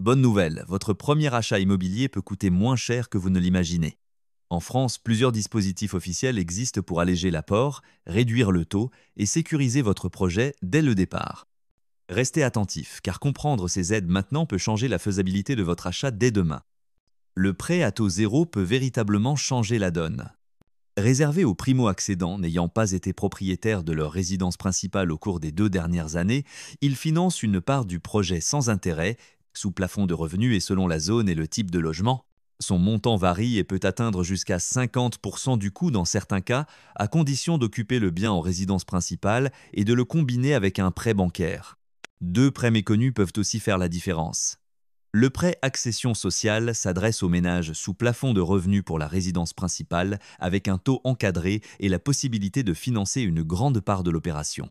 Bonne nouvelle, votre premier achat immobilier peut coûter moins cher que vous ne l'imaginez. En France, plusieurs dispositifs officiels existent pour alléger l'apport, réduire le taux et sécuriser votre projet dès le départ. Restez attentif, car comprendre ces aides maintenant peut changer la faisabilité de votre achat dès demain. Le prêt à taux zéro peut véritablement changer la donne. Réservé aux primo-accédants n'ayant pas été propriétaires de leur résidence principale au cours des 2 dernières années, ils financent une part du projet sans intérêt, sous plafond de revenus et selon la zone et le type de logement. Son montant varie et peut atteindre jusqu'à 50% du coût dans certains cas, à condition d'occuper le bien en résidence principale et de le combiner avec un prêt bancaire. Deux prêts méconnus peuvent aussi faire la différence. Le prêt accession sociale s'adresse aux ménages sous plafond de revenus pour la résidence principale, avec un taux encadré et la possibilité de financer une grande part de l'opération.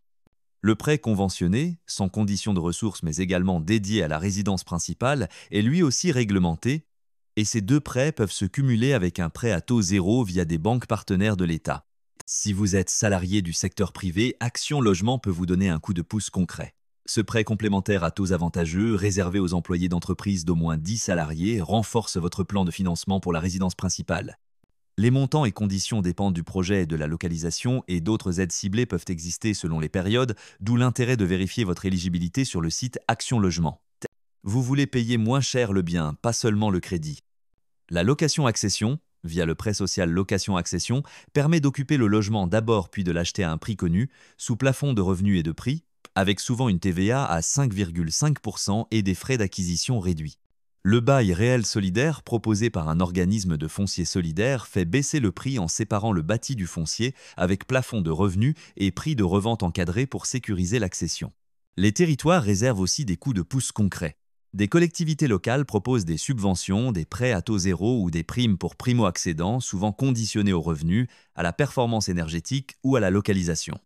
Le prêt conventionné, sans condition de ressources mais également dédié à la résidence principale, est lui aussi réglementé, et ces deux prêts peuvent se cumuler avec un prêt à taux zéro via des banques partenaires de l'État. Si vous êtes salarié du secteur privé, Action Logement peut vous donner un coup de pouce concret. Ce prêt complémentaire à taux avantageux, réservé aux employés d'entreprise d'au moins 10 salariés, renforce votre plan de financement pour la résidence principale. Les montants et conditions dépendent du projet et de la localisation, et d'autres aides ciblées peuvent exister selon les périodes, d'où l'intérêt de vérifier votre éligibilité sur le site Action Logement. Vous voulez payer moins cher le bien, pas seulement le crédit. La location-accession, via le prêt social location-accession, permet d'occuper le logement d'abord puis de l'acheter à un prix connu, sous plafond de revenus et de prix, avec souvent une TVA à 5,5% et des frais d'acquisition réduits. Le bail réel solidaire proposé par un organisme de foncier solidaire fait baisser le prix en séparant le bâti du foncier avec plafond de revenus et prix de revente encadré pour sécuriser l'accession. Les territoires réservent aussi des coups de pouce concrets. Des collectivités locales proposent des subventions, des prêts à taux zéro ou des primes pour primo-accédants, souvent conditionnés aux revenus, à la performance énergétique ou à la localisation.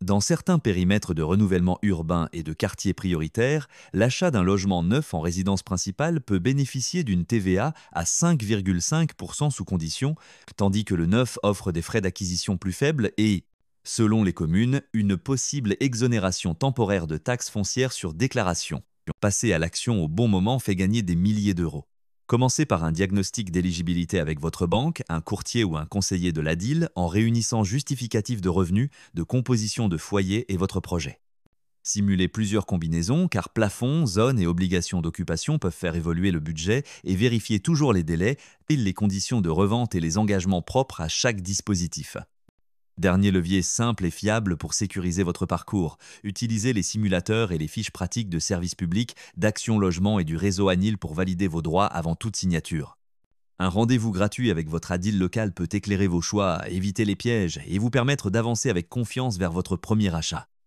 Dans certains périmètres de renouvellement urbain et de quartiers prioritaires, l'achat d'un logement neuf en résidence principale peut bénéficier d'une TVA à 5,5% sous condition, tandis que le neuf offre des frais d'acquisition plus faibles et, selon les communes, une possible exonération temporaire de taxes foncières sur déclaration. Passer à l'action au bon moment fait gagner des milliers d'euros. Commencez par un diagnostic d'éligibilité avec votre banque, un courtier ou un conseiller de l'ADIL en réunissant justificatifs de revenus, de composition de foyer et votre projet. Simulez plusieurs combinaisons car plafond, zone et obligations d'occupation peuvent faire évoluer le budget et vérifiez toujours les délais, les conditions de revente et les engagements propres à chaque dispositif. Dernier levier simple et fiable pour sécuriser votre parcours, utilisez les simulateurs et les fiches pratiques de services publics, d'Action Logement et du réseau ANIL pour valider vos droits avant toute signature. Un rendez-vous gratuit avec votre ADIL local peut éclairer vos choix, éviter les pièges et vous permettre d'avancer avec confiance vers votre premier achat.